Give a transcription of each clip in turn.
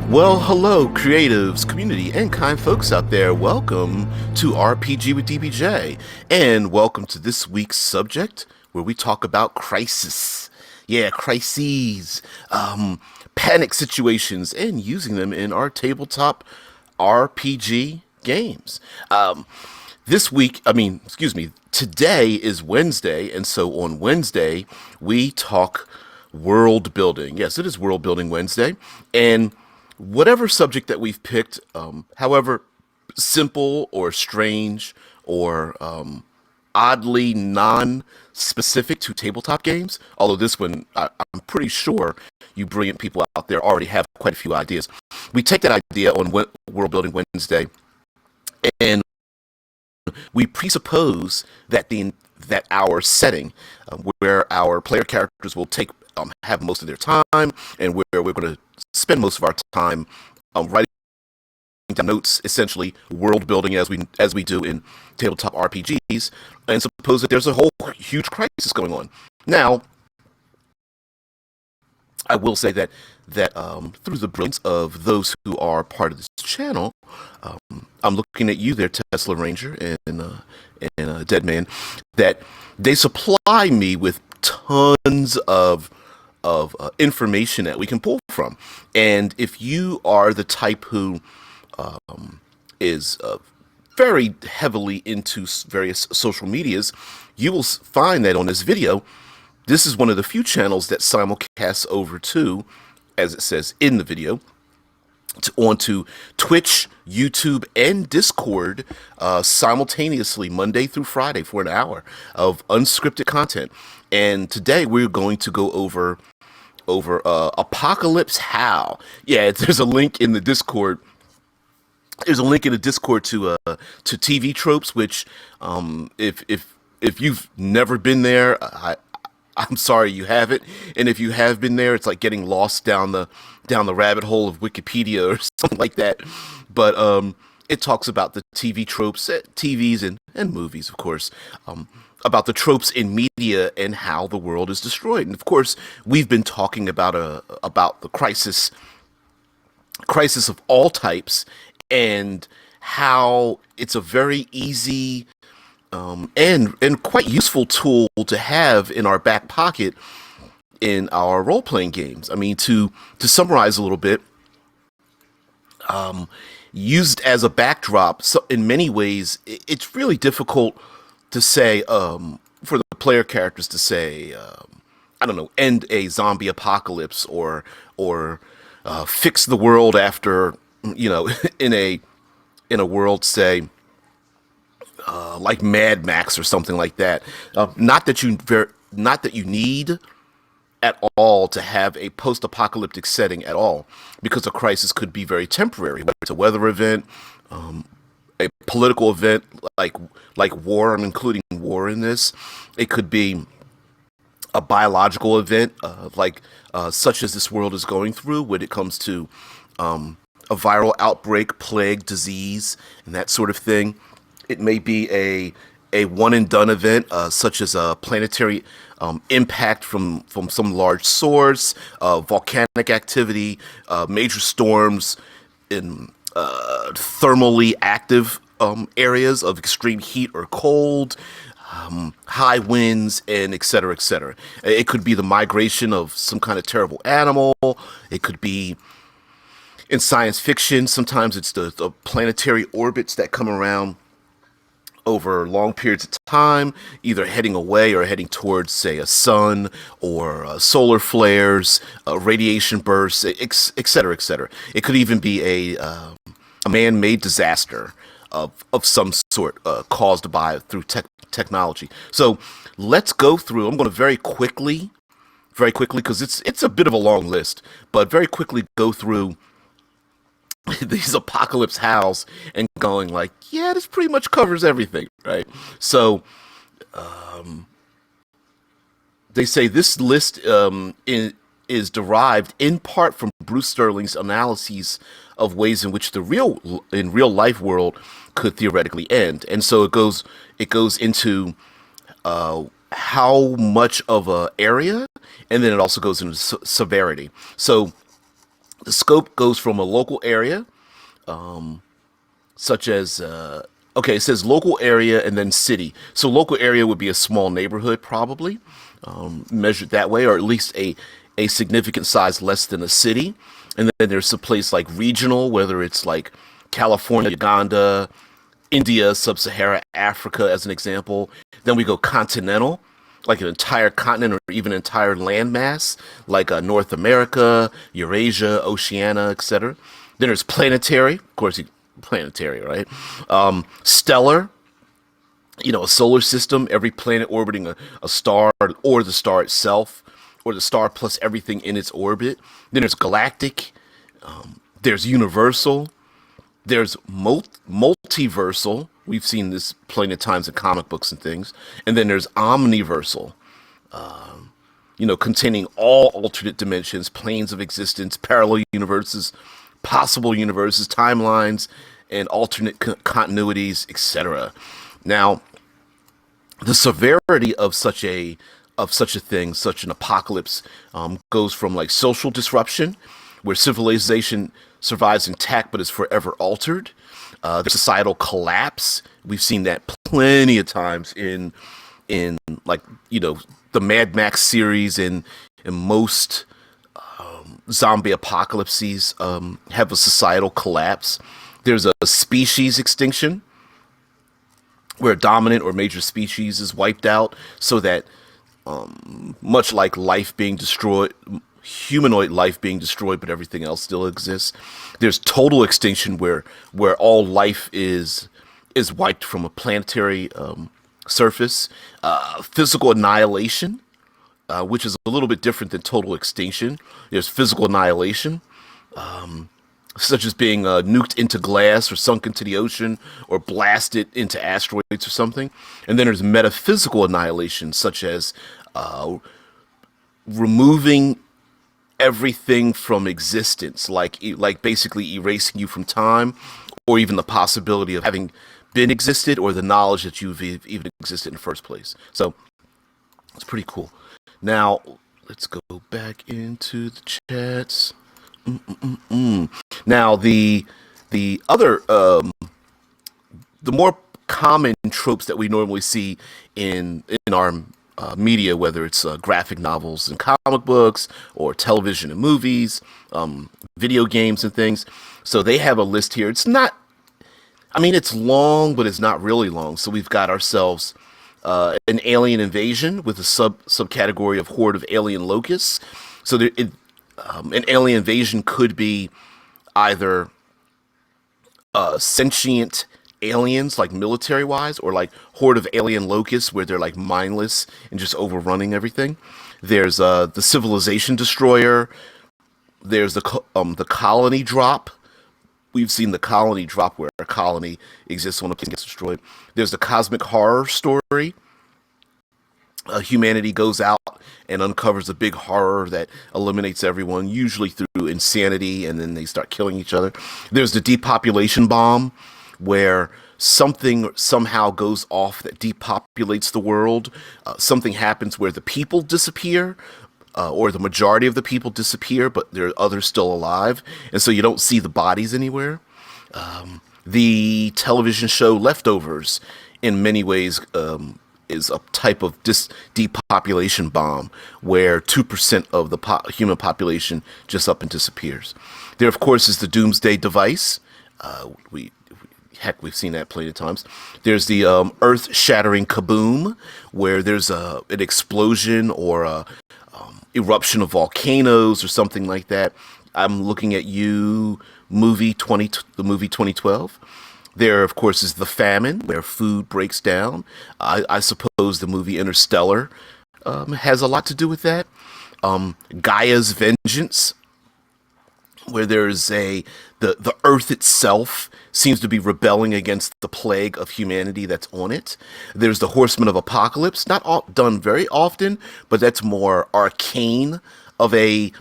Well, hello, creatives, community, and kind folks out there. Welcome to RPG with DBJ, and welcome to this week's subject where we talk about crisis. Yeah, crises, panic situations, and using them in our tabletop RPG games. This week, excuse me, today is Wednesday, and so on Wednesday, we talk world building. Yes, it is World Building Wednesday, and whatever subject that we've picked, however simple or strange or oddly non-specific to tabletop games, although this one, I'm pretty sure you brilliant people out there already have quite a few ideas. We take that idea on World Building Wednesday, and we presuppose that that our setting, where our player characters will take have most of their time, and where we're going to spend most of our time writing down notes, essentially world building as we do in tabletop RPGs, and suppose that there's a whole huge crisis going on. Now, I will say that through the brilliance of those who are part of this channel, I'm looking at you there, Tesla Ranger and Deadman, that they supply me with tons of information that we can pull from. And if you are the type who is very heavily into various social medias, you will find that on this video, this is one of the few channels that simulcasts over to, as it says in the video, onto Twitch, YouTube, and Discord simultaneously Monday through Friday for an hour of unscripted content. And today we're going to go over Apocalypse How. Yeah, there's a link in the Discord. There's a link in the Discord to TV tropes, which if you've never been there, I'm sorry you haven't, and if you have been there, it's like getting lost down the rabbit hole of Wikipedia or something like that. But it talks about the TV tropes, TVs and movies, of course, about the tropes in media and how the world is destroyed. And of course, we've been talking about the crisis of all types, and how it's a very easy and quite useful tool to have in our back pocket in our role-playing games. I mean, to summarize a little bit, used as a backdrop, so in many ways, it's really difficult to say, for the player characters to say, I don't know, end a zombie apocalypse or fix the world after, in a world, say, like Mad Max or something like that. Not that you need at all to have a post-apocalyptic setting at all, because a crisis could be very temporary. Whether it's a weather event, a political event like war. I'm including war in this. It could be a biological event, such as this world is going through when it comes to a viral outbreak, plague, disease, and that sort of thing. It may be a one and done event, such as a planetary impact from some large source, volcanic activity, major storms in thermally active areas of extreme heat or cold, high winds, and et cetera, et cetera. It could be the migration of some kind of terrible animal. It could be, in science fiction, sometimes it's the planetary orbits that come around over long periods of time, either heading away or heading towards, say, a sun, or solar flares, radiation bursts, et cetera, et cetera. It could even be a man-made disaster of some sort, caused through technology. So let's go through. I'm going to very quickly, because it's a bit of a long list, but very quickly go through these apocalypse howls and going like, yeah, this pretty much covers everything, right? So they say this list is derived in part from Bruce Sterling's analyses of ways in which the real life world could theoretically end. And so it goes into how much of a area, and then it also goes into severity. So The scope goes from a local area, such as okay, it says local area and then city. So local area would be a small neighborhood, probably measured that way, or at least a significant size less than a city. And then there's a place like regional, whether it's like California, Uganda, India, Sub-Saharan Africa, as an example. Then we go continental, like an entire continent or even entire landmass, like North America, Eurasia, Oceania, etc. Then there's planetary, of course, planetary, right? Stellar, a solar system, every planet orbiting a star or the star itself, or the star plus everything in its orbit. Then there's galactic, there's universal, there's multiversal. We've seen this plenty of times in comic books and things. And then there's omniversal, containing all alternate dimensions, planes of existence, parallel universes, possible universes, timelines, and alternate continuities, etc. Now, the severity of such a thing, such an apocalypse, goes from like social disruption, where civilization survives intact but is forever altered. The societal collapse. We've seen that plenty of times in like the Mad Max series, and most zombie apocalypses have a societal collapse. There's a species extinction, where a dominant or major species is wiped out, so that much like life being destroyed, humanoid life being destroyed, but everything else still exists. There's total extinction, where all life is wiped from a planetary surface. Physical annihilation, which is a little bit different than total extinction. There's physical annihilation, such as being nuked into glass or sunk into the ocean or blasted into asteroids or something. And then there's metaphysical annihilation, such as removing everything from existence, like basically erasing you from time, or even the possibility of having been existed, or the knowledge that you've even existed in the first place. So it's pretty cool. Now let's go back into the chats. Now the other the more common tropes that we normally see in our media, whether it's graphic novels and comic books, or television and movies, video games and things. So they have a list here. It's not, I mean, it's long, but it's not really long. So we've got ourselves an alien invasion with a subcategory of horde of alien locusts. So an alien invasion could be either sentient aliens, like military wise, or like horde of alien locusts where they're like mindless and just overrunning everything. There's the civilization destroyer. There's the colony drop. We've seen the colony drop, where a colony exists on a planet and gets destroyed. There's the cosmic horror story. Humanity goes out and uncovers a big horror that eliminates everyone, usually through insanity, and then they start killing each other. There's the depopulation bomb, where something somehow goes off that depopulates the world. Something happens where the people disappear, or the majority of the people disappear, but there are others still alive, and so you don't see the bodies anywhere. The television show Leftovers, in many ways, is a type of depopulation bomb, where 2% of the human population just up and disappears. There, of course, is the Doomsday Device. We've seen that plenty of times. There's the earth-shattering kaboom, where there's an explosion or a eruption of volcanoes or something like that. I'm looking at you, the movie 2012. There, of course, is the famine, where food breaks down. I suppose the movie Interstellar has a lot to do with that. Gaia's Vengeance, where there's the Earth itself seems to be rebelling against the plague of humanity that's on it. There's the Horsemen of Apocalypse, not done very often, but that's more arcane of a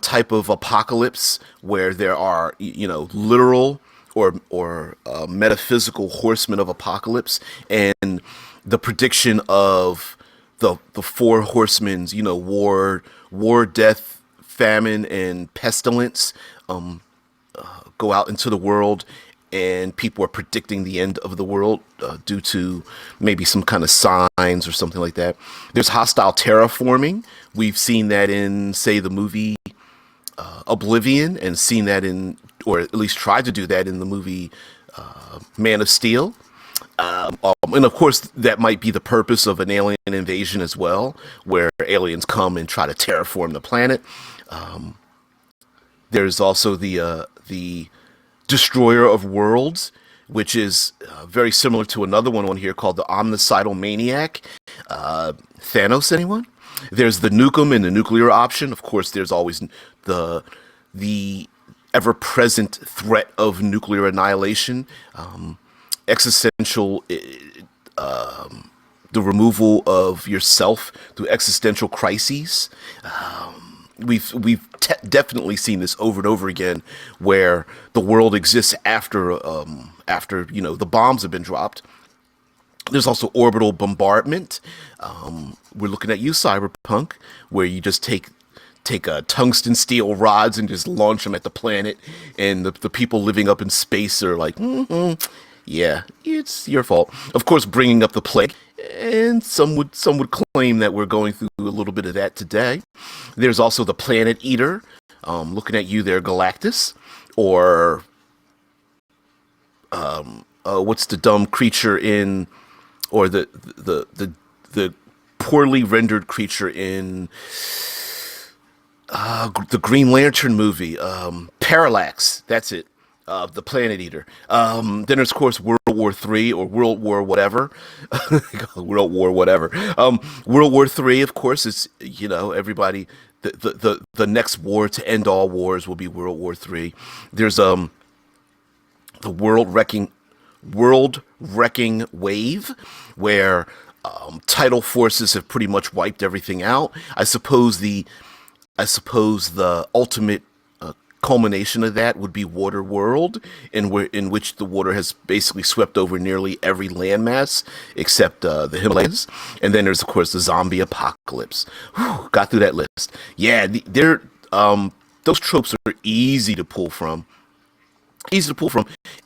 type of apocalypse, where there are literal or metaphysical horsemen of apocalypse, and the prediction of the four horsemen's war, death, famine and pestilence go out into the world, and people are predicting the end of the world due to maybe some kind of signs or something like that. There's hostile terraforming. We've seen that in, say, the movie Oblivion, and seen that in, or at least tried to do that in the movie Man of Steel. And of course, that might be the purpose of an alien invasion as well, where aliens come and try to terraform the planet. There's also the Destroyer of Worlds, which is very similar to another one on here called the Omnicidal Maniac. Thanos, anyone? There's the Nukem and the nuclear option. Of course, there's always the ever-present threat of nuclear annihilation. Existential, the removal of yourself through existential crises. We've definitely seen this over and over again, where the world exists after the bombs have been dropped. There's also orbital bombardment. We're looking at you, Cyberpunk, where you just take tungsten steel rods and just launch them at the planet, and the people living up in space are like, yeah, it's your fault. Of course, bringing up the plague, and some would claim that we're going through a little bit of that today. There's also the Planet Eater, looking at you there, Galactus, or what's the dumb creature in, or the poorly rendered creature in the Green Lantern movie, Parallax. That's it. The Planet Eater. Then there's, of course, World War III, or World War whatever. World War whatever. World War III, of course, is, everybody, the next war to end all wars will be World War III. There's the world wrecking wave, where tidal forces have pretty much wiped everything out. I suppose the ultimate culmination of that would be Water World, in which the water has basically swept over nearly every landmass except the Himalayas. And then there's, of course, the zombie apocalypse. Whew, got through that list. Yeah, those tropes are easy to pull from,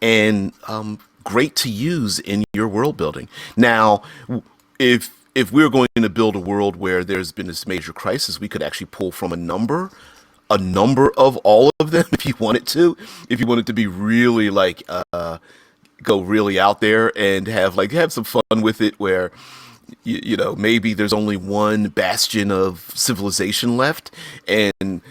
and great to use in your world building. Now, if we're going to build a world where there's been this major crisis, we could actually pull from a number of all of them if you wanted to be really go really out there and have some fun with it, where maybe there's only one bastion of civilization left, and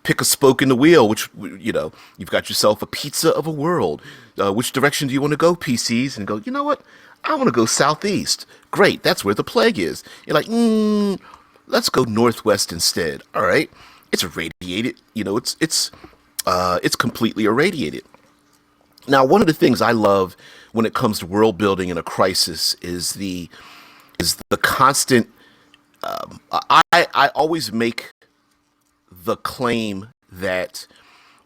pick a spoke in the wheel, which you've got yourself a pizza of a world. Which direction do you want to go, PCs? And go, you know what, I want to go southeast. Great, that's where the plague is. You're like, let's go northwest instead. All right. It's irradiated, it's completely irradiated. Now, one of the things I love when it comes to world building in a crisis is the constant. I always make the claim that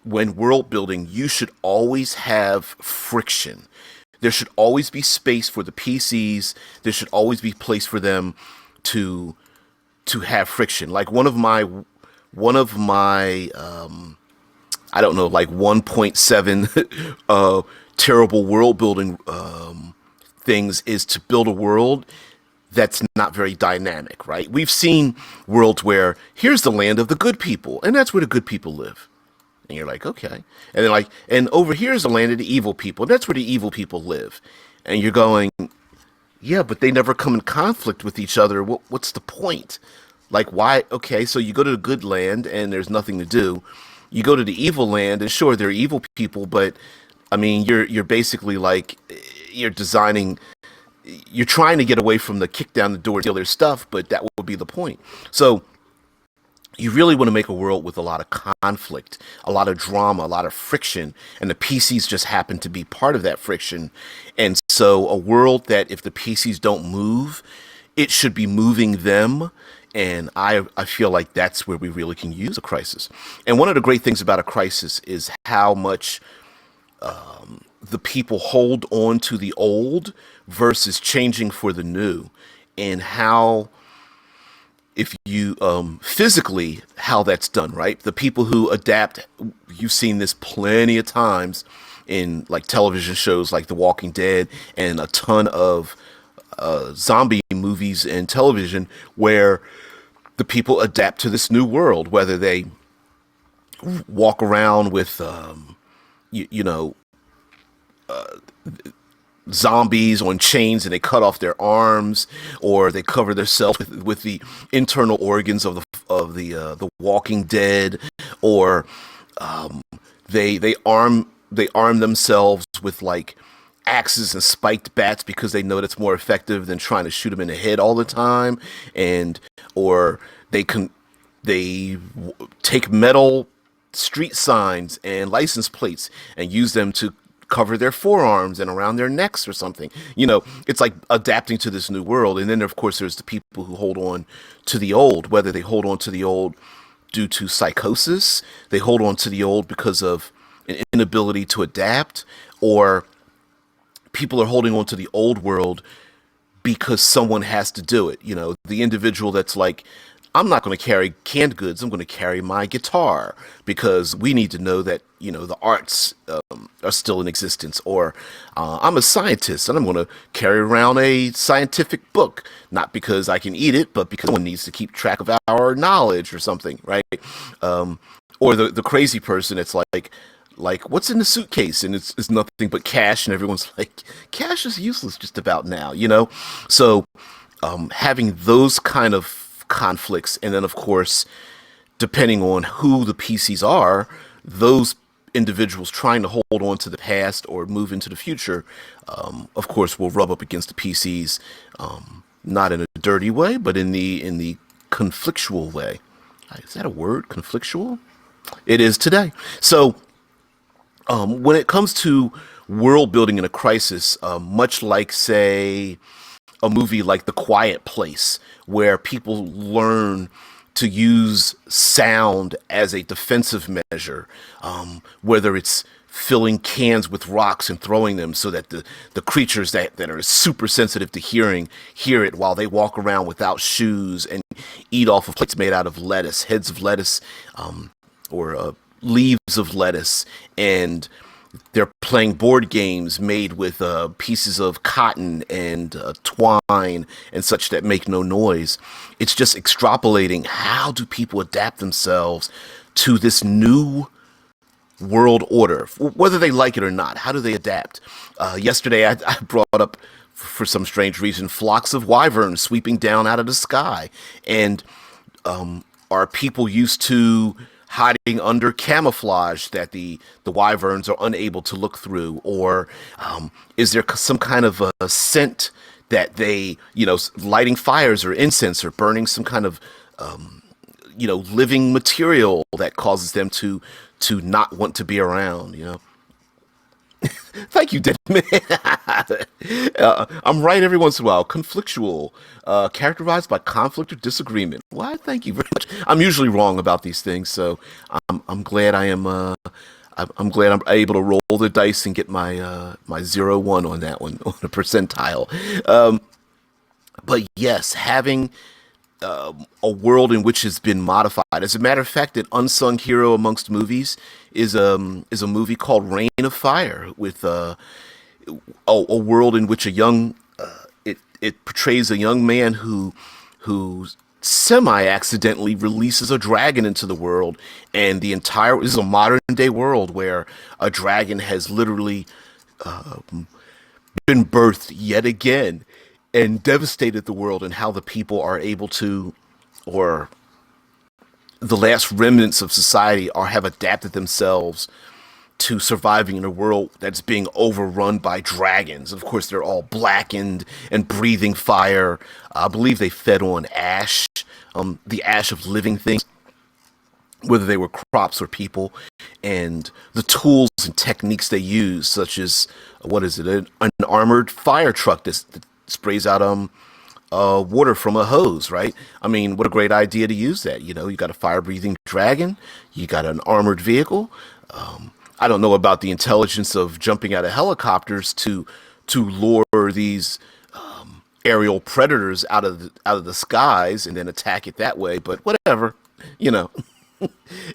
when world building, you should always have friction. There should always be space for the PCs. There should always be place for them to have friction. Like one of my I don't know, like 1.7 terrible world building things is to build a world that's not very dynamic, right? We've seen worlds where here's the land of the good people, and that's where the good people live. And you're like, okay. And then and over here's the land of the evil people, and that's where the evil people live. And you're going, yeah, but they never come in conflict with each other. What's the point? Like, why? Okay, so you go to the good land and there's nothing to do. You go to the evil land, and sure, they're evil people, but I mean, you're basically you're trying to get away from the kick down the door, steal their stuff, but that would be the point. So you really want to make a world with a lot of conflict, a lot of drama, a lot of friction, and the PCs just happen to be part of that friction. And so a world that if the PCs don't move, it should be moving them. And I feel like that's where we really can use a crisis. And one of the great things about a crisis is how much the people hold on to the old versus changing for the new, and how if you physically how that's done, right? The people who adapt, you've seen this plenty of times in like television shows like The Walking Dead and a ton of zombie movies and television where the people adapt to this new world, whether they walk around with you know, zombies on chains and they cut off their arms, or they cover themselves with the internal organs of the Walking Dead, or they arm themselves with like axes and spiked bats because they know that's more effective than trying to shoot them in the head all the time, and or they can they take metal street signs and license plates and use them to cover their forearms and around their necks or something. You know, it's like adapting to this new world. And then, of course, there's the people who hold on to the old, whether they hold on to the old due to psychosis, they hold on to the old because of an inability to adapt, or people are holding on to the old world because someone has to do it. You know, the individual that's like, I'm not going to carry canned goods. I'm going to carry my guitar because we need to know that, you know, the arts are still in existence. Or I'm a scientist and I'm going to carry around a scientific book, not because I can eat it, but because someone needs to keep track of our knowledge or something, right? Or the crazy person that's like what's in the suitcase, and it's nothing but cash, and everyone's like, cash is useless just about now, you know. So having those kind of conflicts, and then of course, depending on who the PCs are, those individuals trying to hold on to the past or move into the future, of course, will rub up against the PCs, not in a dirty way, but in the conflictual way. Is that a word? Conflictual? It is today. So when it comes to world building in a crisis, much like, say, a movie like The Quiet Place, where people learn to use sound as a defensive measure, whether it's filling cans with rocks and throwing them so that the creatures that are super sensitive to hearing hear it while they walk around without shoes and eat off of plates made out of lettuce, heads of lettuce, or leaves of lettuce, and they're playing board games made with pieces of cotton and twine and such that make no noise. It's just extrapolating how do people adapt themselves to this new world order, whether they like it or not. How do they adapt? Yesterday, I brought up, for some strange reason, flocks of wyverns sweeping down out of the sky. And are people used to hiding under camouflage that the wyverns are unable to look through? Or is there some kind of a scent that they, you know, lighting fires or incense or burning some kind of, you know, living material that causes them to not want to be around, you know? Thank you, Dead Man. I'm right every once in a while. Conflictual, characterized by conflict or disagreement. Why? Thank you very much. I'm usually wrong about these things, so I'm glad I am. I'm glad I'm able to roll the dice and get my 0-1 on that one on a percentile. But yes, having a world in which has been modified. As a matter of fact, an unsung hero amongst movies is a movie called Reign of Fire, with a world in which a young it portrays a young man who semi accidentally releases a dragon into the world, and the entire this is a modern day world where a dragon has literally been birthed yet again and devastated the world, and how the people are able to, or the last remnants of society have adapted themselves to surviving in a world that's being overrun by dragons. Of course, they're all blackened and breathing fire. I believe they fed on ash, the ash of living things, whether they were crops or people, and the tools and techniques they use, such as, what is it, an armored fire truck that sprays out water from a hose, right? I mean, what a great idea to use that. You know, you got a fire-breathing dragon, you got an armored vehicle. I don't know about the intelligence of jumping out of helicopters to lure these aerial predators out of the skies and then attack it that way. But whatever, you know.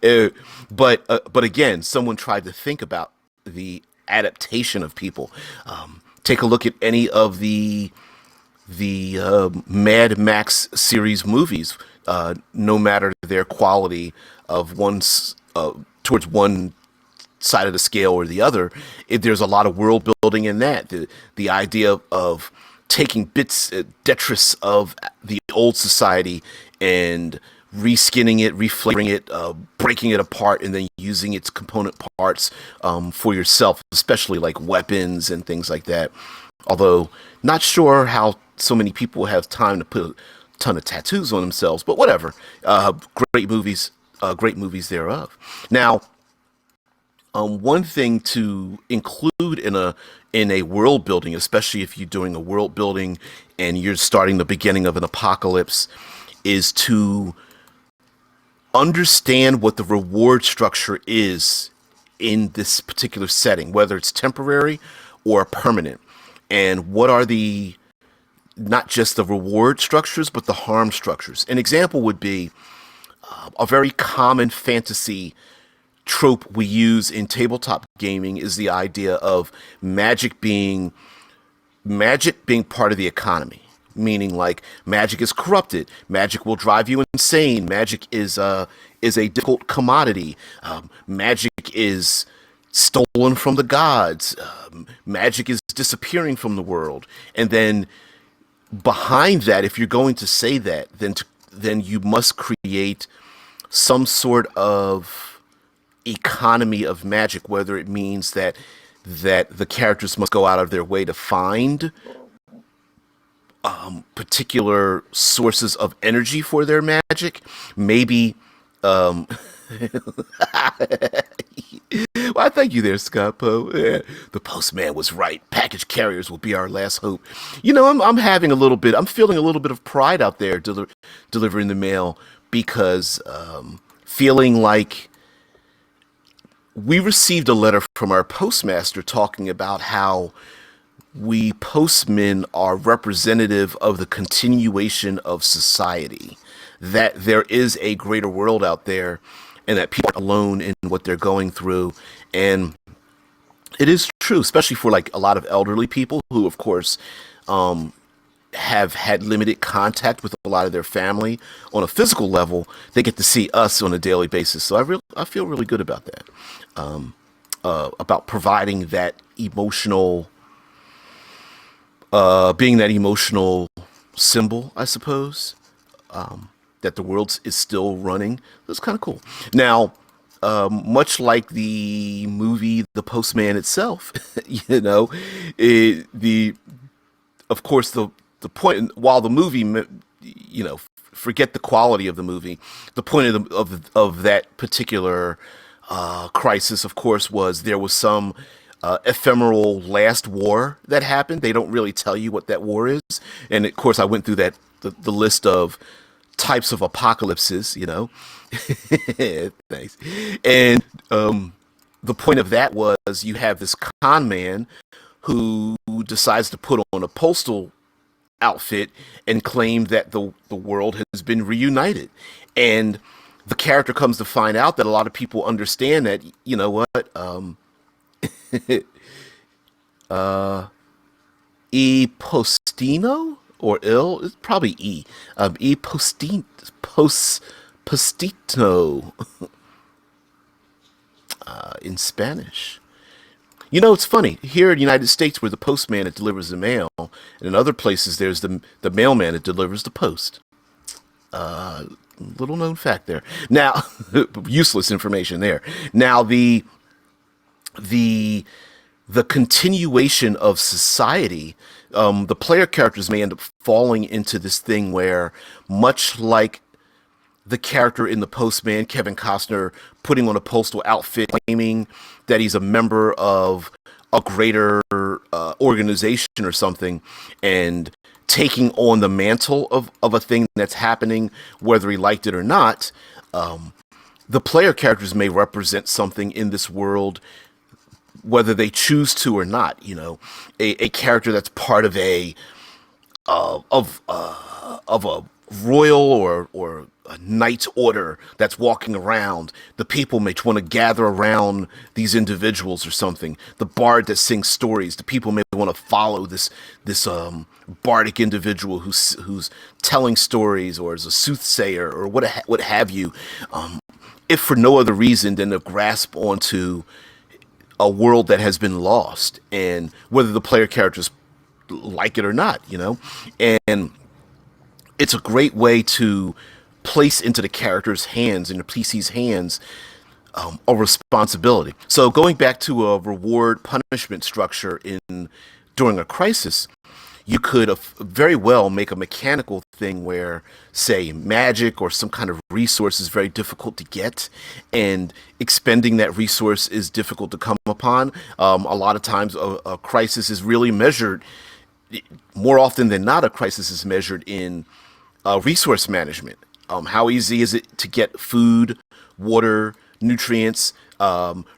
Uh, but again, someone tried to think about the adaptation of people. Take a look at any of the Mad Max series movies. No matter their quality of towards one side of the scale or the other, there's a lot of world building in that. The idea of taking bits, detritus of the old society and reskinning it, reflavoring it, breaking it apart, and then using its component parts for yourself, especially like weapons and things like that. Although, not sure how so many people have time to put a ton of tattoos on themselves, but whatever. Great movies, great movies thereof. Now, one thing to include in a world building, especially if you're doing a world building and you're starting the beginning of an apocalypse, is to understand what the reward structure is in this particular setting, whether it's temporary or permanent, and what are the not just the reward structures but the harm structures. An example would be a very common fantasy trope we use in tabletop gaming is the idea of magic being part of the economy, meaning like magic is corrupted, magic will drive you insane, magic is a difficult commodity, magic is stolen from the gods, magic is disappearing from the world, and then behind that, if you're going to say that, then you must create some sort of economy of magic, whether it means that the characters must go out of their way to find particular sources of energy for their magic. Maybe well, thank you there, Scott Poe. Yeah, the postman was right. Package carriers will be our last hope. You know, I'm feeling a little bit of pride out there delivering the mail because feeling like we received a letter from our postmaster talking about how we postmen are representative of the continuation of society, that there is a greater world out there and that people aren't alone in what they're going through. And it is true, especially for like a lot of elderly people who, of course, have had limited contact with a lot of their family on a physical level. They get to see us on a daily basis. So I feel really good about that, about providing that emotional, being that emotional symbol, I suppose, that the world is still running. That's kind of cool. Now, much like the movie The Postman itself, you know, the of course the point, while the movie, you know, forget the quality of the movie, the point of that particular crisis, of course, was there was some ephemeral last war that happened. They don't really tell you what that war is, and of course, I went through the list of types of apocalypses, you know. Thanks. And the point of that was you have this con man who decides to put on a postal outfit and claim that the world has been reunited. And the character comes to find out that a lot of people understand that, you know what, E Postino or ill, it's probably E. Postito in Spanish. You know, it's funny. Here in the United States, we're the postman that delivers the mail, and in other places, there's the mailman that delivers the post. Little known fact there. Now, useless information there. Now, the continuation of society, the player characters may end up falling into this thing where, much like the character in The Postman, Kevin Costner, putting on a postal outfit, claiming that he's a member of a greater organization or something, and taking on the mantle of a thing that's happening, whether he liked it or not. The player characters may represent something in this world, whether they choose to or not. You know, a character that's part of of a royal or a knight's order that's walking around. The people may want to gather around these individuals or something. The bard that sings stories. The people may want to follow this bardic individual who's telling stories or is a soothsayer or what have you. If for no other reason than to grasp onto a world that has been lost, and whether the player characters like it or not, and it's a great way to place into the character's hands, in the PC's hands, a responsibility. So going back to a reward punishment structure in during a crisis, you could very well make a mechanical thing where, say, magic or some kind of resource is very difficult to get, and expending that resource is difficult to come upon. A lot of times, a crisis is really measured. More often than not, a crisis is measured in resource management. How easy is it to get food, water, nutrients,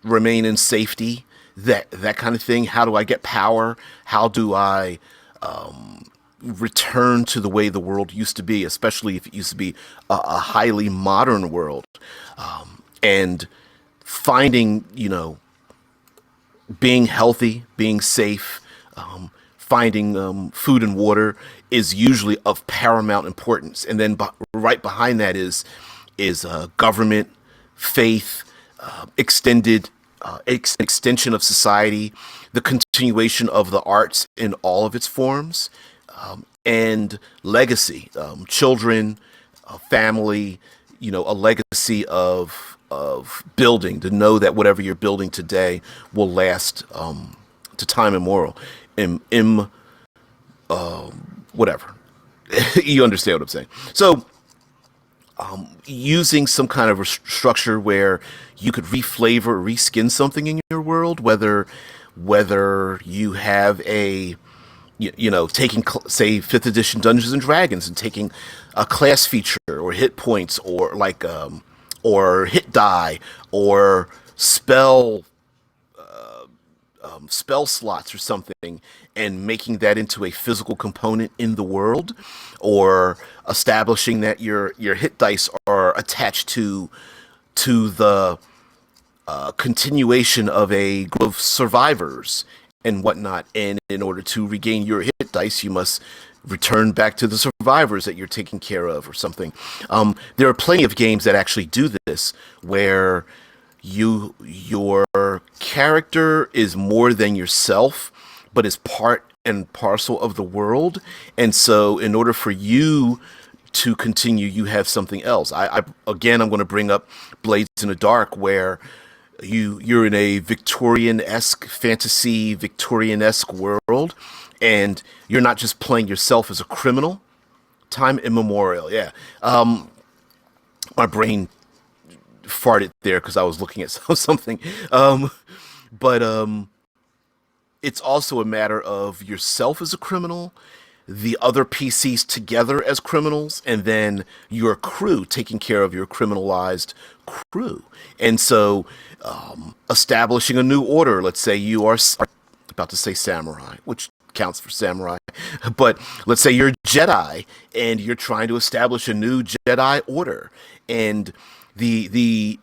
remain in safety, that kind of thing? How do I get power? How do I return to the way the world used to be, especially if it used to be a highly modern world? And finding, being healthy, being safe, finding food and water is usually of paramount importance. And then right behind that is government, faith, extension of society, the continuation of the arts in all of its forms, and legacy, children, family, a legacy of building, to know that whatever you're building today will last to time immemorial. Whatever. You understand what I'm saying. So using some kind of a structure where you could reflavor, reskin something in your world, whether you have taking, say, 5th edition Dungeons and Dragons and taking a class feature or hit points or or hit die or spell slots or something, and making that into a physical component in the world, or establishing that your hit dice are attached to the continuation of a group of survivors and whatnot. And in order to regain your hit dice, you must return back to the survivors that you're taking care of or something. There are plenty of games that actually do this, where your character is more than yourself, but is part and parcel of the world. And so in order for you to continue, you have something else. I'm going to bring up Blades in the Dark, where you're in a Victorian-esque fantasy, Victorian-esque world, and you're not just playing yourself as a criminal. Time immemorial, yeah. My brain farted there because I was looking at something. But it's also a matter of yourself as a criminal, the other PCs together as criminals, and then your crew taking care of your criminalized crew. And so establishing a new order. Let's say you are about to say samurai, which counts for samurai, but let's say you're Jedi and you're trying to establish a new Jedi order, and the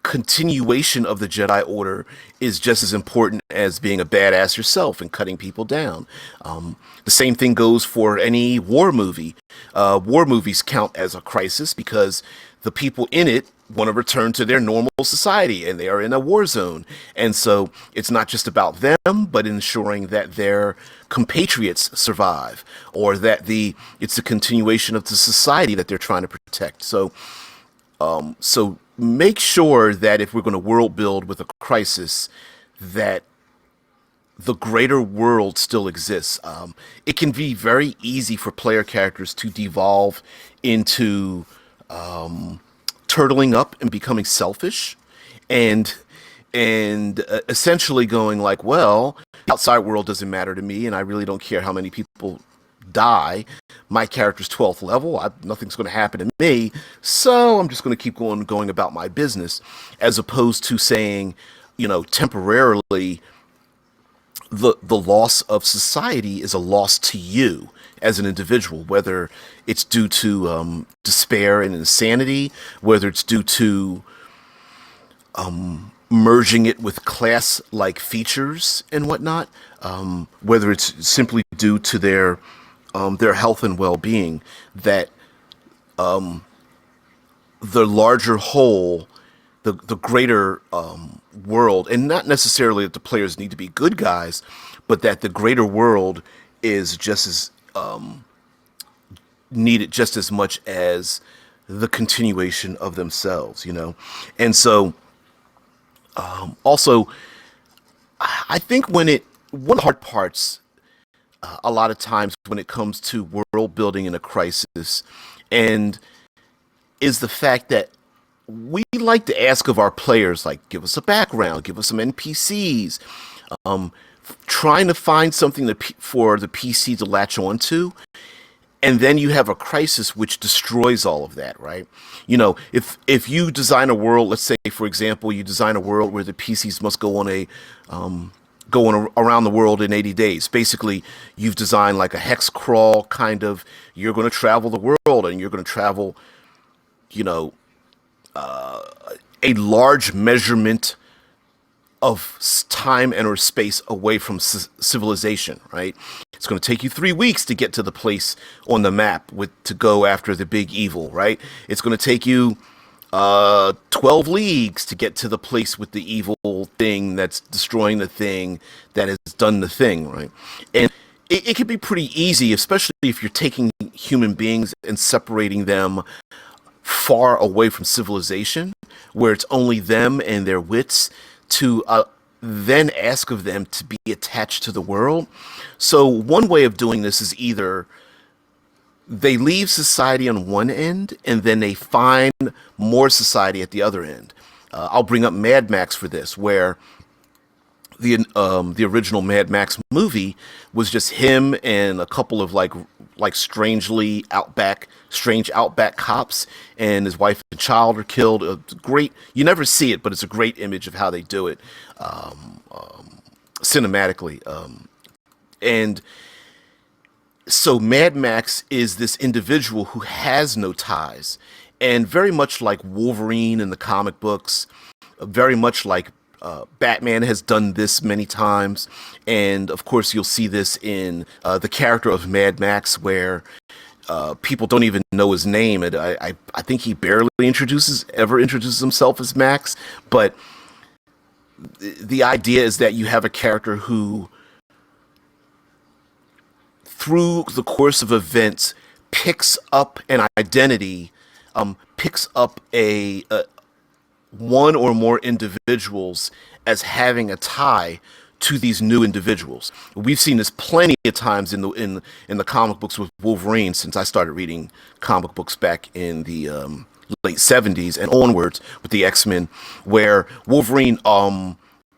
continuation of the Jedi Order is just as important as being a badass yourself and cutting people down. The same thing goes for any war movie. War movies count as a crisis because the people in it want to return to their normal society, and they are in a war zone. And so it's not just about them, but ensuring that their compatriots survive, or that it's a continuation of the society that they're trying to protect. So make sure that if we're going to world build with a crisis, that the greater world still exists. It can be very easy for player characters to devolve into turtling up and becoming selfish, and essentially going like, well, the outside world doesn't matter to me, and I really don't care how many people die. My character's 12th level. Nothing's going to happen to me, so I'm just going to keep going about my business, as opposed to saying, temporarily the loss of society is a loss to you as an individual, whether it's due to despair and insanity, whether it's due to merging it with class-like features and whatnot, whether it's simply due to their health and well-being, that the larger whole, the greater world, and not necessarily that the players need to be good guys, but that the greater world is just as needed just as much as the continuation of themselves, you know? And so also, I think one of the hard parts, a lot of times when it comes to world building in a crisis, and is the fact that we like to ask of our players, like, give us a background, give us some NPCs, um, trying to find something for the PC to latch onto, and then you have a crisis which destroys all of that, right? You know, if you design a world, let's say for example, you design a world where the PCs must go on around the world in 80 days. Basically, you've designed like a hex crawl kind of. You're going to travel the world, and you're going to travel, you know, a large measurement of time and or space away from civilization, right? It's going to take you 3 weeks to get to the place on the map to go after the big evil, right? It's going to take you 12 leagues to get to the place with the evil thing that's destroying the thing that has done the thing, right? And it can be pretty easy, especially if you're taking human beings and separating them far away from civilization, where it's only them and their wits, to then ask of them to be attached to the world. So one way of doing this is either they leave society on one end and then they find more society at the other end. I'll bring up Mad Max for this, where the original Mad Max movie was just him and a couple of like strange outback cops, and his wife and child are killed. Great, you never see it, but it's a great image of how they do it cinematically. And so Mad Max is this individual who has no ties, and very much like Wolverine in the comic books, very much like Batman has done this many times, and of course you'll see this in the character of Mad Max, where people don't even know his name, and I think he barely ever introduces himself as Max. But the idea is that you have a character who, through the course of events, picks up an identity, picks up a one or more individuals as having a tie to these new individuals. We've seen this plenty of times in the comic books with Wolverine, since I started reading comic books back in the late 70s and onwards with the X-Men, where Wolverine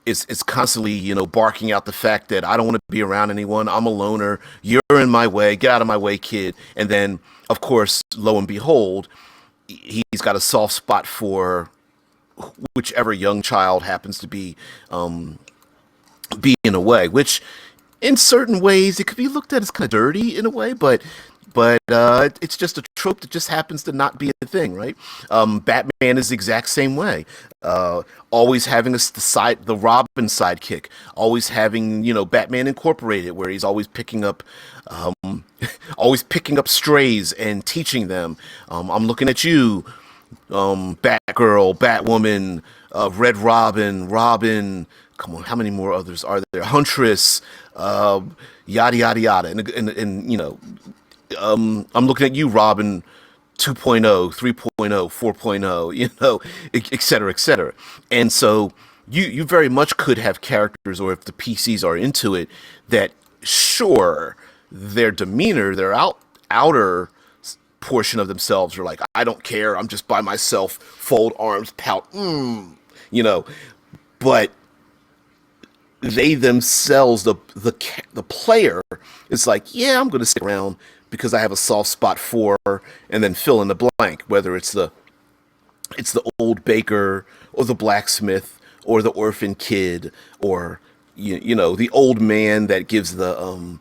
is constantly, you know, barking out the fact that I don't want to be around anyone. I'm a loner. You're in my way. Get out of my way, kid. And then, of course, lo and behold, he's got a soft spot for whichever young child happens to be being away, which in certain ways it could be looked at as kind of dirty in a way, but it's just a trope that just happens to not be a thing, right? Batman is the exact same way. Always having the Robin sidekick, always having, you know, Batman Incorporated, where he's always picking up strays and teaching them. I'm looking at you, Batgirl, Batwoman, Red Robin, Robin. Come on, how many more others are there? Huntress, yada yada yada, and you know, I'm looking at you, Robin 2.0, 3.0, 4.0, you know, et cetera, et cetera. And so you very much could have characters, or if the PCs are into it, that sure, their demeanor, their outer portion of themselves are like, I don't care, I'm just by myself, fold arms, pout, you know, but they themselves, the player, is like, yeah, I'm going to stick around because I have a soft spot for, and then fill in the blank, whether it's the old baker or the blacksmith or the orphan kid or you know, the old man that gives the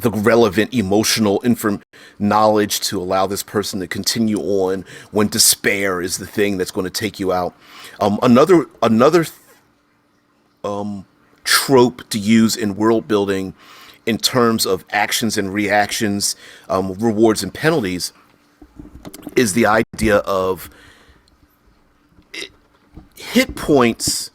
relevant emotional inform knowledge to allow this person to continue on when despair is the thing that's going to take you out. Another trope to use in world building in terms of actions and reactions, rewards and penalties, is the idea of hit points.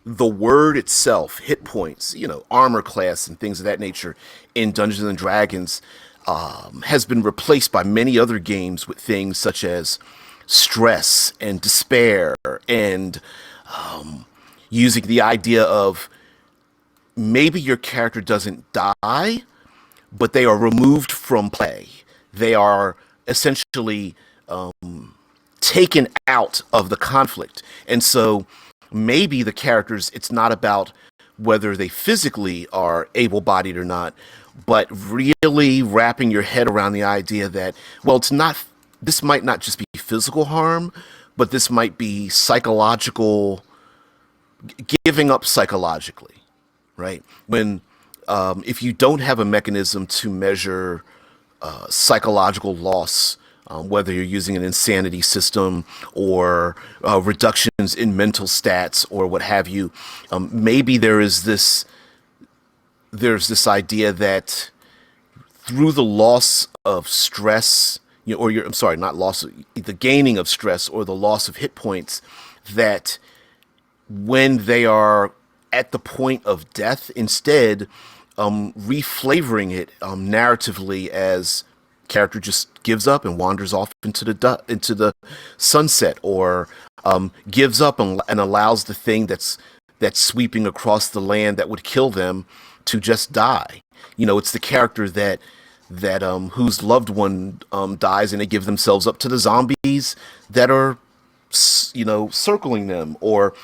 The word itself, hit points, you know, armor class and things of that nature in Dungeons and Dragons, has been replaced by many other games with things such as stress and despair, and using the idea of maybe your character doesn't die, but they are removed from play. They are essentially taken out of the conflict. And so maybe the characters, it's not about whether they physically are able bodied or not, but really wrapping your head around the idea that, well, it's not, this might not just be physical harm, but this might be psychological, giving up psychologically, right? When, if you don't have a mechanism to measure psychological loss, whether you're using an insanity system or reductions in mental stats or what have you, maybe there's this idea that through the loss of stress, you know, or I'm sorry, not loss, the gaining of stress or the loss of hit points, that when they are at the point of death, instead, reflavoring it narratively as character just gives up and wanders off into the sunset, or gives up and allows the thing that's sweeping across the land that would kill them to just die. You know, it's the character that whose loved one dies, and they give themselves up to the zombies that are, you know, circling them. Or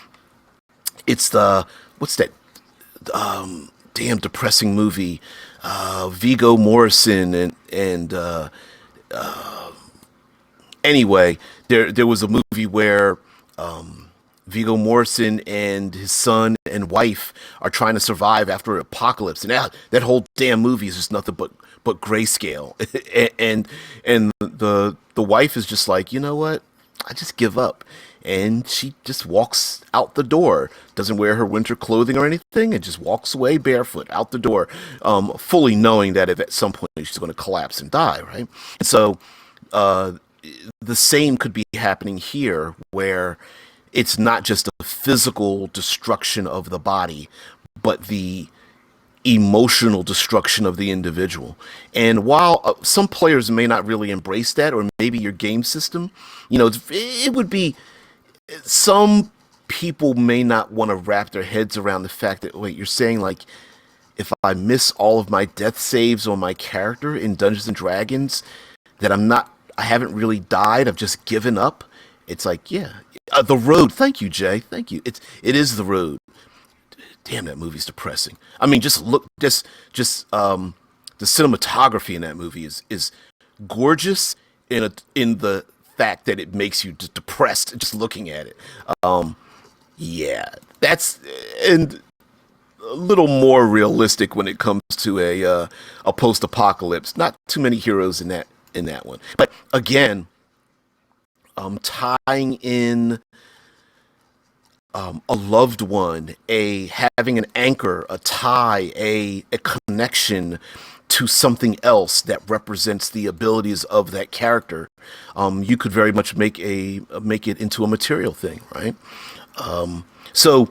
it's the, what's that damn depressing movie, Viggo Morrison and anyway, there was a movie where Viggo Morrison and his son and wife are trying to survive after an apocalypse, and that whole damn movie is just nothing but grayscale. and the wife is just like, you know what, I just give up, and she just walks out the door, doesn't wear her winter clothing or anything, and just walks away barefoot out the door, fully knowing that if at some point she's going to collapse and die, right? And so the same could be happening here, where it's not just a physical destruction of the body, but the emotional destruction of the individual. And while some players may not really embrace that, or maybe your game system, you know, it would be, some people may not want to wrap their heads around the fact that, wait, you're saying like, if I miss all of my death saves on my character in Dungeons and Dragons, that I haven't really died, I've just given up. It's like, yeah, the road. Thank you, Jay. Thank you. It is the road. Damn, that movie's depressing. I mean, just look, just the cinematography in that movie is gorgeous in the fact that it makes you depressed just looking at it. Yeah, that's, and a little more realistic when it comes to a post-apocalypse. Not too many heroes in that one, but again, tying in a loved one, having an anchor, a tie, a connection to something else that represents the abilities of that character. You could very much make it into a material thing, right? So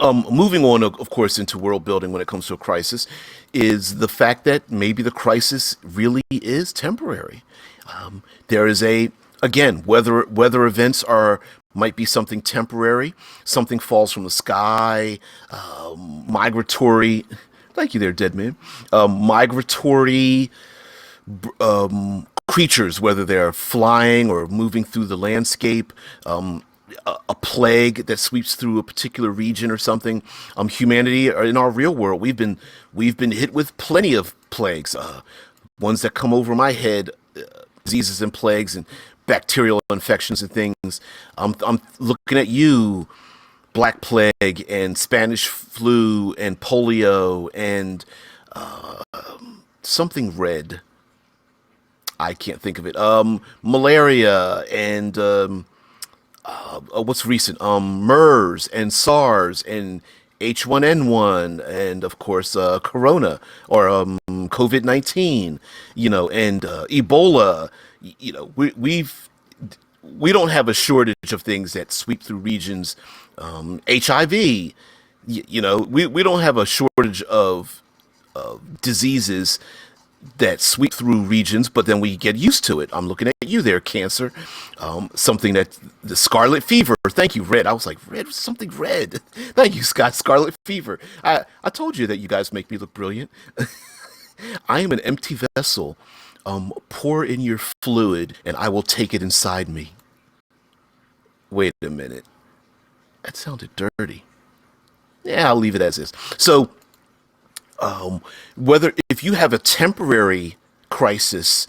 moving on, of course, into world building when it comes to a crisis, is the fact that maybe the crisis really is temporary. There is again, weather events might be something temporary. Something falls from the sky, migratory. Thank you there, dead man. Migratory creatures, whether they're flying or moving through the landscape, a plague that sweeps through a particular region or something. Humanity, or in our real world, we've been hit with plenty of plagues. Ones that come over my head, diseases and plagues and bacterial infections and things. I'm looking at you, Black Plague and Spanish flu and polio and something red. I can't think of it. Malaria and what's recent? MERS and SARS and H1N1 and of course Corona or COVID-19. And Ebola. We don't have a shortage of things that sweep through regions. HIV. We don't have a shortage of diseases that sweep through regions, but then we get used to it. I'm looking at you there, Cancer. Something that the scarlet fever. Thank you, Red. I was like, Red, something red. Thank you, Scott. Scarlet fever. I told you that you guys make me look brilliant. I am an empty vessel. Pour in your fluid, and I will take it inside me. Wait a minute. That sounded dirty. Yeah, I'll leave it as is. So, whether if you have a temporary crisis,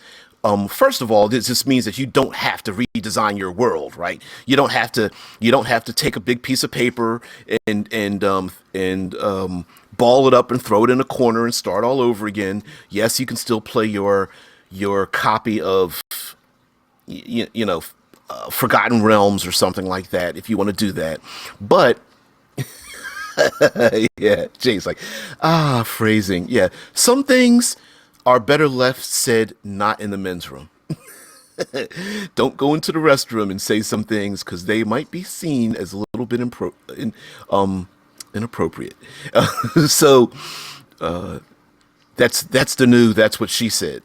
first of all, this means that you don't have to redesign your world, right? You don't have to take a big piece of paper and ball it up and throw it in a corner and start all over again. Yes, you can still play your copy of Forgotten Realms or something like that if you want to do that, but yeah, Jay's like, phrasing. Yeah, some things are better left said not in the men's room. Don't go into the restroom and say some things because they might be seen as a little bit inappropriate. So that's what she said.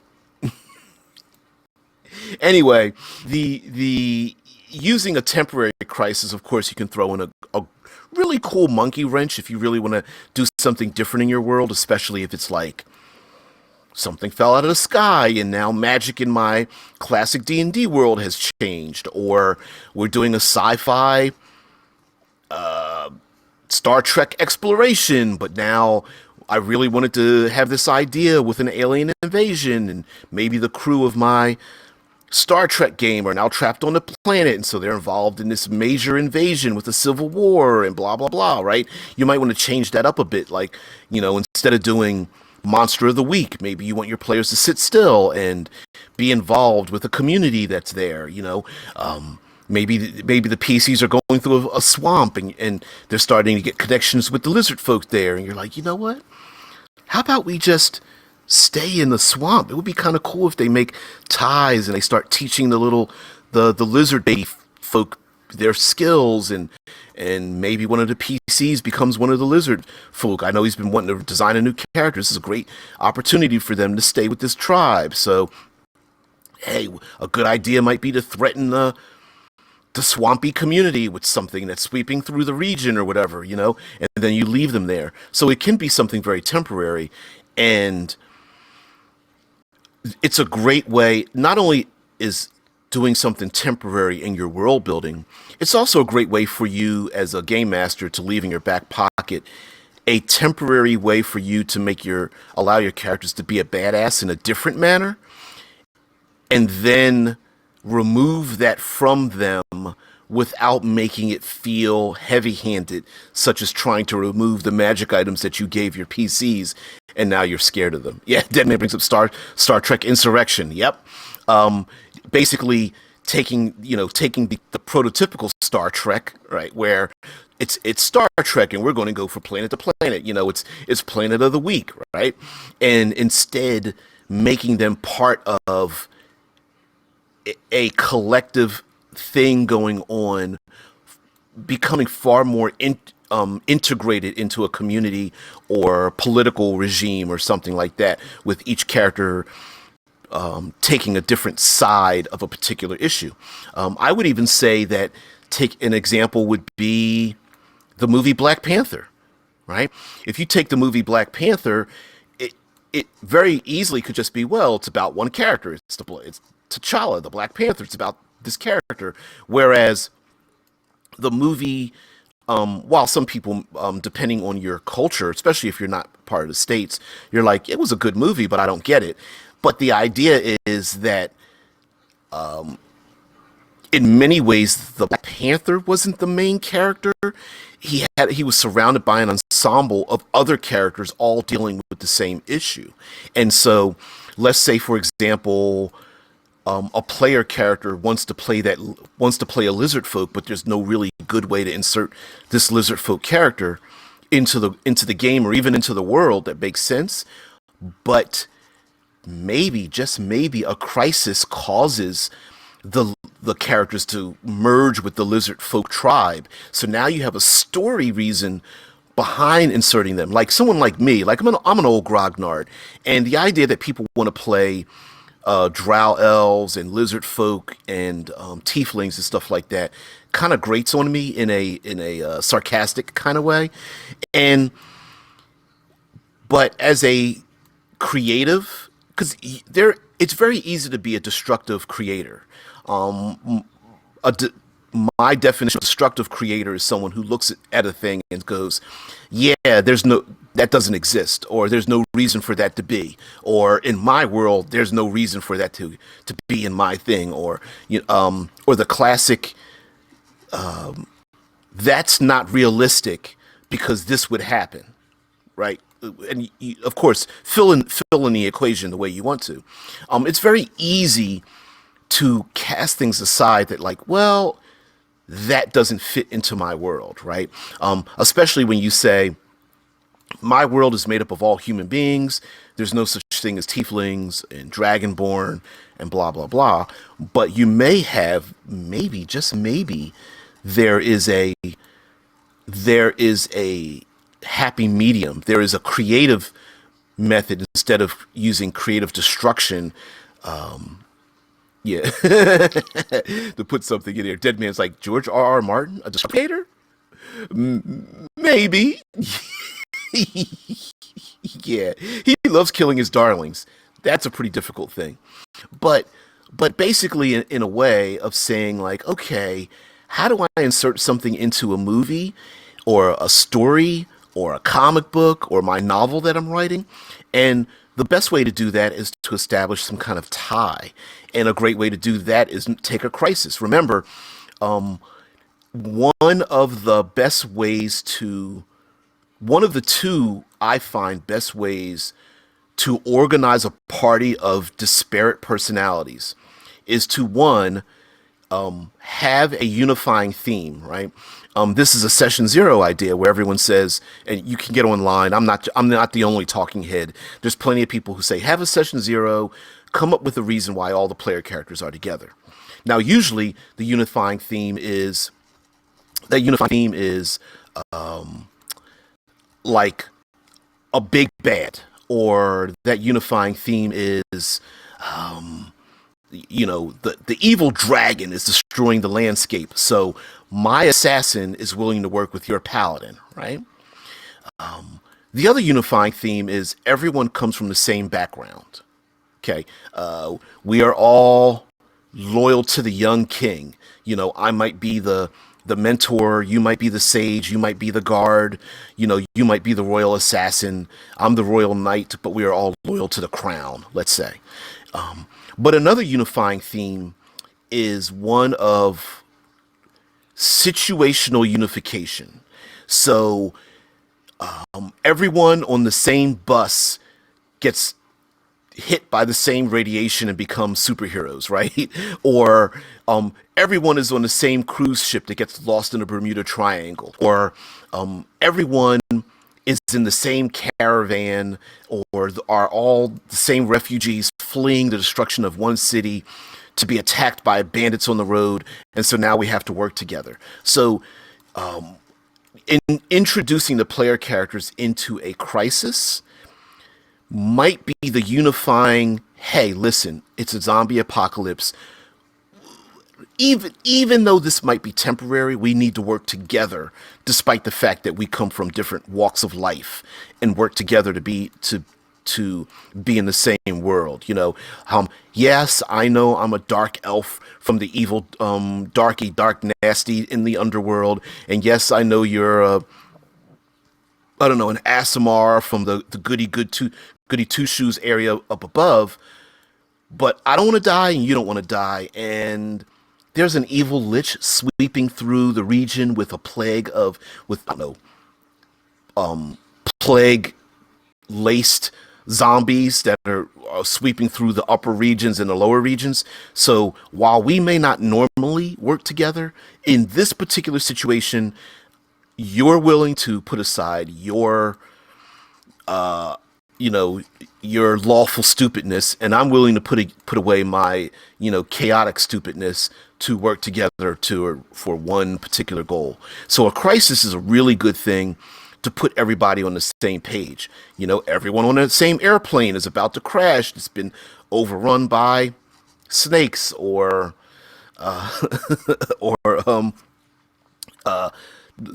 Anyway, the using a temporary crisis, of course, you can throw in a really cool monkey wrench if you really want to do something different in your world, especially if it's like something fell out of the sky and now magic in my classic D&D world has changed, or we're doing a sci-fi Star Trek exploration, but now I really wanted to have this idea with an alien invasion, and maybe the crew of my Star Trek game are now trapped on the planet, and so they're involved in this major invasion with the Civil War and blah, blah, blah, right? You might want to change that up a bit. Like, instead of doing Monster of the Week, maybe you want your players to sit still and be involved with the community that's there, maybe the PCs are going through a swamp and they're starting to get connections with the lizard folk there, and you're like, you know what? How about we just stay in the swamp? It would be kind of cool if they make ties and they start teaching the lizard baby folk their skills, and maybe one of the PCs becomes one of the lizard folk. I know he's been wanting to design a new character. This is a great opportunity for them to stay with this tribe. So, hey, a good idea might be to threaten the swampy community with something that's sweeping through the region or whatever, and then you leave them there. So it can be something very temporary, and it's a great way. Not only is doing something temporary in your world building, it's also a great way for you as a game master to leave in your back pocket a temporary way for you to allow your characters to be a badass in a different manner, and then remove that from them without making it feel heavy-handed, such as trying to remove the magic items that you gave your PCs, and now you're scared of them. Yeah, Deadman brings up Star Trek Insurrection. Yep. Basically taking the prototypical Star Trek, right, where it's Star Trek and we're going to go for planet to planet. It's planet of the week, right? And instead making them part of a collective thing going on, becoming far more integrated into a community or political regime or something like that, with each character taking a different side of a particular issue. I would even say that take an example would be the movie Black Panther, right? If you take the movie Black Panther, it very easily could just be, well, it's about one character. It's T'Challa, the Black Panther. It's about this character. Whereas the movie, while some people, depending on your culture, especially if you're not part of the States, you're like, it was a good movie, but I don't get it. But the idea is that in many ways, the Black Panther wasn't the main character. he was surrounded by an ensemble of other characters all dealing with the same issue. And so let's say, for example, a player character wants to play a lizard folk, but there's no really good way to insert this lizard folk character into the game or even into the world that makes sense. But maybe, just maybe, a crisis causes the characters to merge with the lizard folk tribe. So now you have a story reason behind inserting them. Like someone like me, like I'm an old grognard, and the idea that people want to play drow elves and lizard folk and tieflings and stuff like that kind of grates on me in a sarcastic kind of way. And but as a creative, because there it's very easy to be a destructive creator. Um, a de- my definition of destructive creator is someone who looks at a thing and goes, "Yeah, there's no that doesn't exist," or "There's no reason for that to be," or "In my world, there's no reason for that to be in my thing," or the classic, "That's not realistic because this would happen," right? And of course, fill in the equation the way you want to. It's very easy to cast things aside that, like, well, that doesn't fit into my world, right? Especially when you say, my world is made up of all human beings. There's no such thing as tieflings and dragonborn and blah, blah, blah. But you may have, maybe, just maybe, there is a there is a happy medium. There is a creative method instead of using creative destruction. Yeah, to put something in there. Dead Man's like, George R. Martin, a destructor? Maybe. Yeah, he loves killing his darlings. That's a pretty difficult thing. But basically, in a way of saying, like, okay, how do I insert something into a movie or a story or a comic book or my novel that I'm writing? And the best way to do that is to establish some kind of tie. And a great way to do that is take a crisis. Remember, one of the best ways to one of the two I find best ways to organize a party of disparate personalities is to, one, have a unifying theme, right? This is a session zero idea where everyone says, and you can get online. I'm not the only talking head. There's plenty of people who say, have a session zero, come up with a reason why all the player characters are together. Now, usually the unifying theme is like a big bad, or that unifying theme is, the evil dragon is destroying the landscape, so my assassin is willing to work with your paladin, right? The other unifying theme is everyone comes from the same background. Okay, we are all loyal to the young king. I might be the mentor, you might be the sage, you might be the guard, you might be the royal assassin, I'm the royal knight, but we are all loyal to the crown, let's say. But another unifying theme is one of situational unification. So everyone on the same bus gets hit by the same radiation and become superheroes, right? Or everyone is on the same cruise ship that gets lost in the Bermuda Triangle, or everyone is in the same caravan, or are all the same refugees fleeing the destruction of one city to be attacked by bandits on the road, and so now we have to work together. So in introducing the player characters into a crisis might be the unifying, hey, listen, it's a zombie apocalypse. Even though this might be temporary, we need to work together, despite the fact that we come from different walks of life, and work together to be in the same world. Yes, I know I'm a dark elf from the evil, dark nasty in the underworld, and yes, I know you're I don't know, an Asimar from the goody two shoes area up above, but I don't want to die and you don't want to die, and there's an evil lich sweeping through the region with a plague of with I don't know plague laced zombies that are sweeping through the upper regions and the lower regions. So while we may not normally work together, in this particular situation, you're willing to put aside you know, your lawful stupidness, and I'm willing to put away my, chaotic stupidness to work together for one particular goal. So a crisis is a really good thing to put everybody on the same page. Everyone on the same airplane is about to crash. It's been overrun by snakes or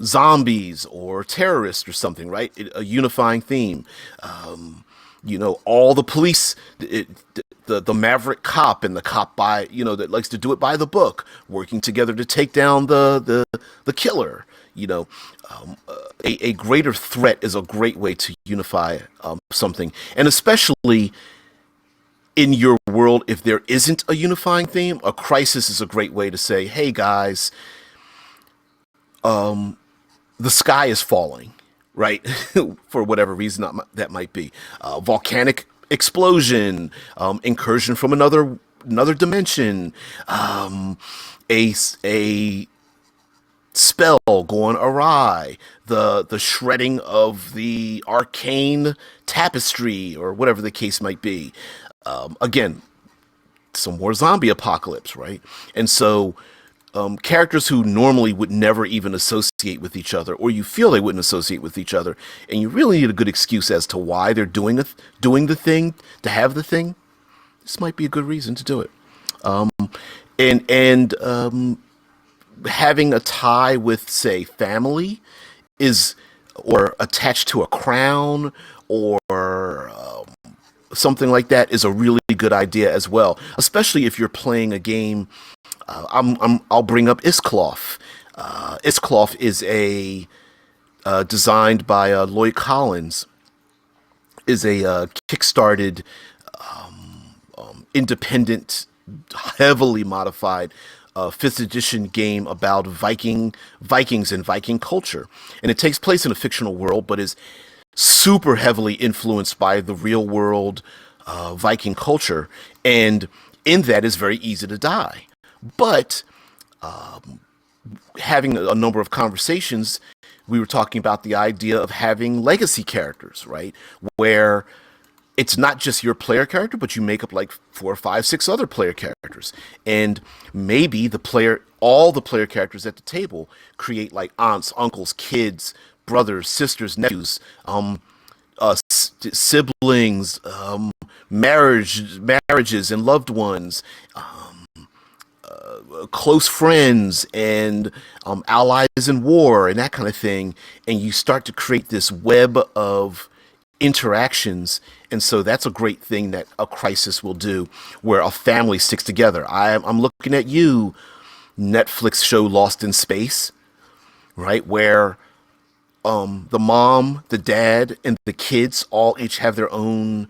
zombies or terrorists or something, right? A unifying theme. All the police, the maverick cop and the cop that likes to do it by the book, working together to take down the killer. A greater threat is a great way to unify something, and especially in your world, if there isn't a unifying theme, a crisis is a great way to say, "Hey guys, the sky is falling," right? For whatever reason that might be. Volcanic explosion, incursion from another dimension, a spell going awry, the shredding of the arcane tapestry, or whatever the case might be. Again, some more zombie apocalypse, right? And so characters who normally would never even associate with each other, or you feel they wouldn't associate with each other, and you really need a good excuse as to why they're doing the thing, to have the thing. This might be a good reason to do it. And having a tie with, say, family is, or attached to a crown, or something like that, is a really good idea as well, especially if you're playing a game. I'll bring up Iscloth. Iscloth is designed by Lloyd Collins, is a kickstarted, independent, heavily modified fifth edition game about Vikings and Viking culture, and it takes place in a fictional world, but is super heavily influenced by the real world Viking culture, and in that is very easy to die. But having a number of conversations, we were talking about the idea of having legacy characters, right? Where it's not just your player character, but you make up like 4, 5, 6 other player characters. And maybe all the player characters at the table create like aunts, uncles, kids, brothers, sisters, nephews, siblings, marriages and loved ones, close friends, and allies in war, and that kind of thing. And you start to create this web of interactions. And so that's a great thing that a crisis will do, where a family sticks together. I'm looking at you, Netflix show Lost in Space, right? Where the mom, the dad, and the kids all each have their own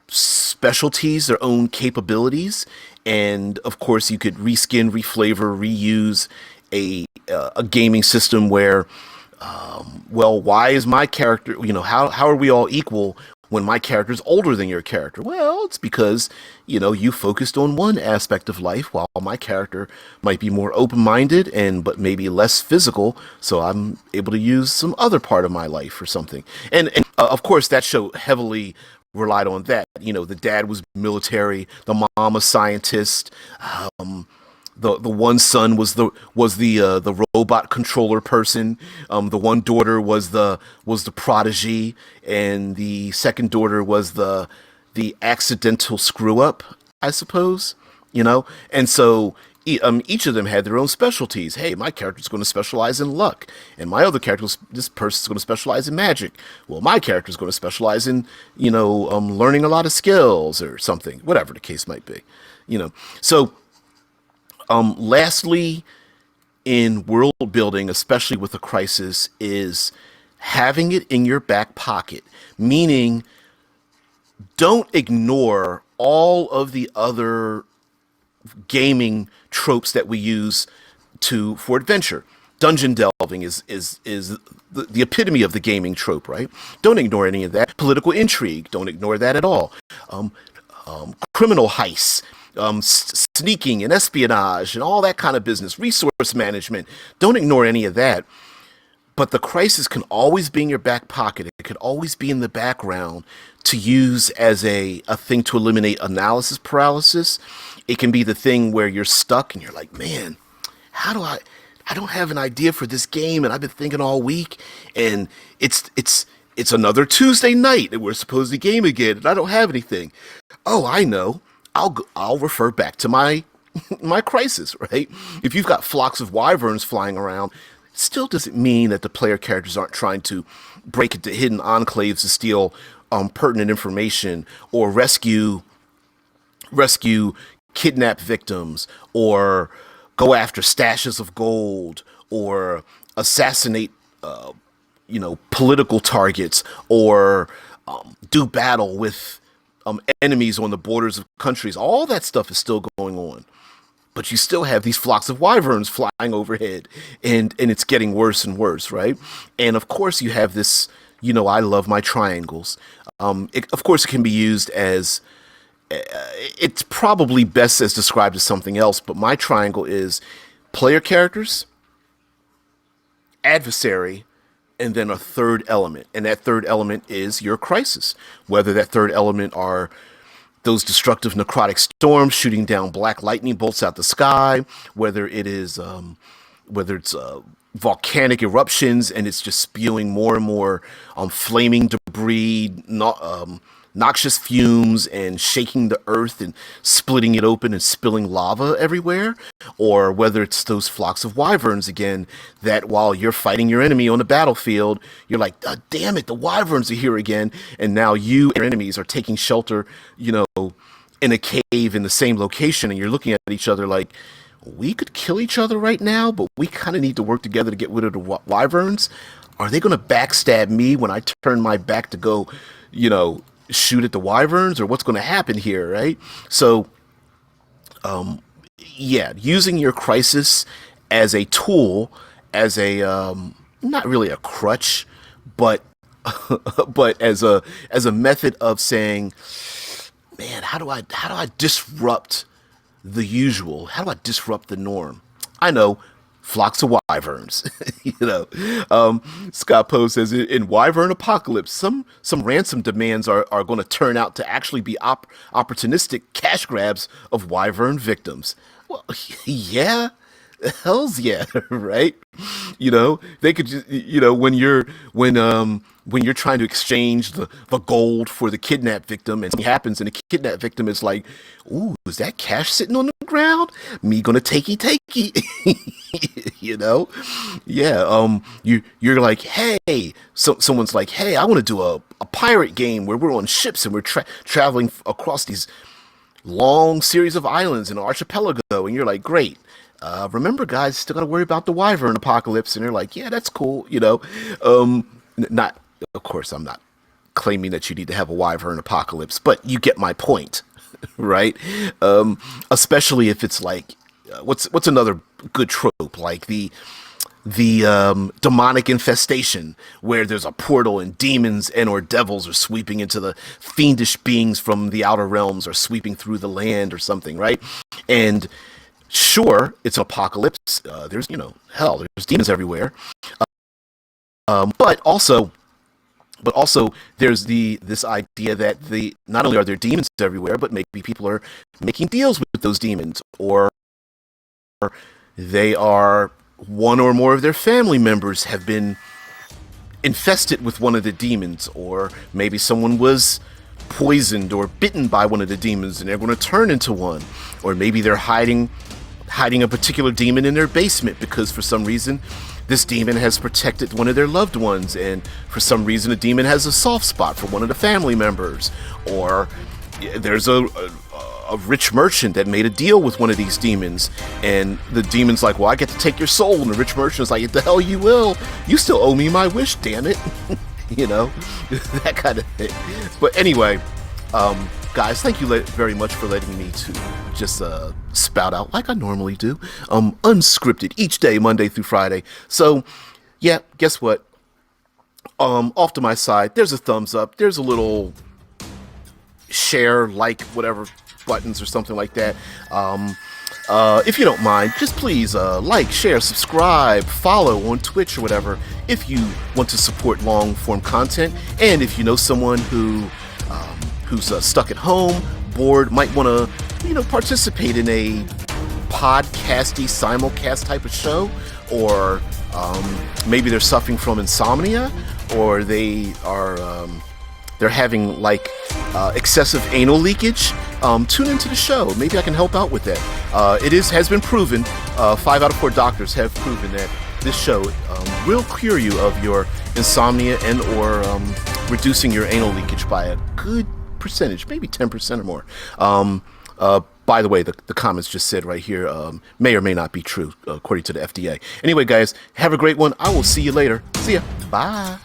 specialties, their own capabilities, and of course you could reskin, reflavor, reuse a gaming system where, well, why is my character, how are we all equal when my character is older than your character? Well, it's because, you focused on one aspect of life, while my character might be more open-minded but maybe less physical, so I'm able to use some other part of my life or something. And of course, that show heavily relied on that. The dad was military, the mom a scientist, the one son was the robot controller person, the one daughter was the prodigy, and the second daughter was the accidental screw up, I suppose. And so each of them had their own specialties. Hey, my character's going to specialize in luck, and my other character, this person's going to specialize in magic. Well, my character's going to specialize in, learning a lot of skills or something, whatever the case might be. So lastly, in world building, especially with a crisis, is having it in your back pocket, meaning don't ignore all of the other gaming tropes that we use for adventure. Dungeon delving is the epitome of the gaming trope, right? Don't ignore any of that. Political intrigue, don't ignore that at all. Criminal heists, sneaking and espionage and all that kind of business. Resource management, don't ignore any of that. But the crisis can always be in your back pocket. It could always be in the background to use as a thing to eliminate analysis paralysis. It can be the thing where you're stuck and you're like, man, how do I don't have an idea for this game, and I've been thinking all week, and it's another Tuesday night, and we're supposed to game again, and I don't have anything. Oh, I know. I'll refer back to my my crisis, right? If you've got flocks of wyverns flying around, it still doesn't mean that the player characters aren't trying to break into hidden enclaves to steal pertinent information or rescue kidnapped victims or go after stashes of gold or assassinate political targets or do battle with enemies on the borders of countries. All that stuff is still going on, but you still have these flocks of wyverns flying overhead, and it's getting worse and worse, right? And of course you have this, I love my triangles. Of course it can be used as it's probably best as described as something else, but my triangle is player characters, adversary, and then a third element. And that third element is your crisis. Whether that third element are those destructive necrotic storms shooting down black lightning bolts out the sky, whether it's volcanic eruptions and it's just spewing more and more flaming debris, noxious fumes and shaking the earth and splitting it open and spilling lava everywhere, or whether it's those flocks of wyverns again that while you're fighting your enemy on the battlefield, you're like, oh, damn it, the wyverns are here again, and now you and your enemies are taking shelter, in a cave in the same location, and you're looking at each other like, we could kill each other right now, but we kind of need to work together to get rid of the wyverns. Are they going to backstab me when I turn my back to go, shoot at the wyverns, or what's going to happen here, right? So, using your crisis as a tool, as a not really a crutch, but but as a method of saying, man, how do I disrupt the usual? How do I disrupt the norm? I know. Flocks of wyverns, Scott Poe says in Wyvern Apocalypse, some ransom demands are going to turn out to actually be opportunistic cash grabs of wyvern victims. Well, yeah, hell's yeah, right? They could just, when you're trying to exchange the gold for the kidnapped victim, and something happens, and the kidnapped victim is like, "Ooh, is that cash sitting on the ground? Me gonna takey." You're like, hey, someone's like, hey, I want to do a pirate game where we're on ships and we're traveling across these long series of islands in an archipelago, and you're like, great. Remember, guys, still got to worry about the wyvern apocalypse, and they're like, yeah, that's cool, Not, of course, I'm not claiming that you need to have a wyvern apocalypse, but you get my point, right? Especially if it's like, what's another good trope, like the demonic infestation, where there's a portal and demons and or devils are sweeping into the fiendish beings from the outer realms or sweeping through the land or something, right? And sure, it's an apocalypse. There's, hell, there's demons everywhere. But also there's this idea that not only are there demons everywhere, but maybe people are making deals with those demons, or they are one or more of their family members have been infested with one of the demons, or maybe someone was poisoned or bitten by one of the demons and they're going to turn into one, or maybe they're hiding a particular demon in their basement because for some reason this demon has protected one of their loved ones, and for some reason a demon has a soft spot for one of the family members, or there's a rich merchant that made a deal with one of these demons, and the demon's like, well, I get to take your soul, and the rich merchant's like, the hell you will, you still owe me my wish, damn it. That kind of thing. But anyway, guys, thank you very much for letting me to just spout out like I normally do, unscripted each day, Monday through Friday. So, yeah, guess what? Off to my side, there's a thumbs up. There's a little share, like, whatever buttons or something like that. If you don't mind, just please like, share, subscribe, follow on Twitch or whatever if you want to support long form content. And if you know someone who's stuck at home, bored, might want to participate in a podcasty simulcast type of show, or maybe they're suffering from insomnia, or they're having like excessive anal leakage, tune into the show. Maybe I can help out with that. Has been proven, 5 out of 4 doctors have proven that this show will cure you of your insomnia and or reducing your anal leakage by a good percentage, maybe 10% or more. By the way, the comments just said right here may or may not be true, according to the FDA. Anyway, guys, have a great one. I will see you later. See ya. Bye.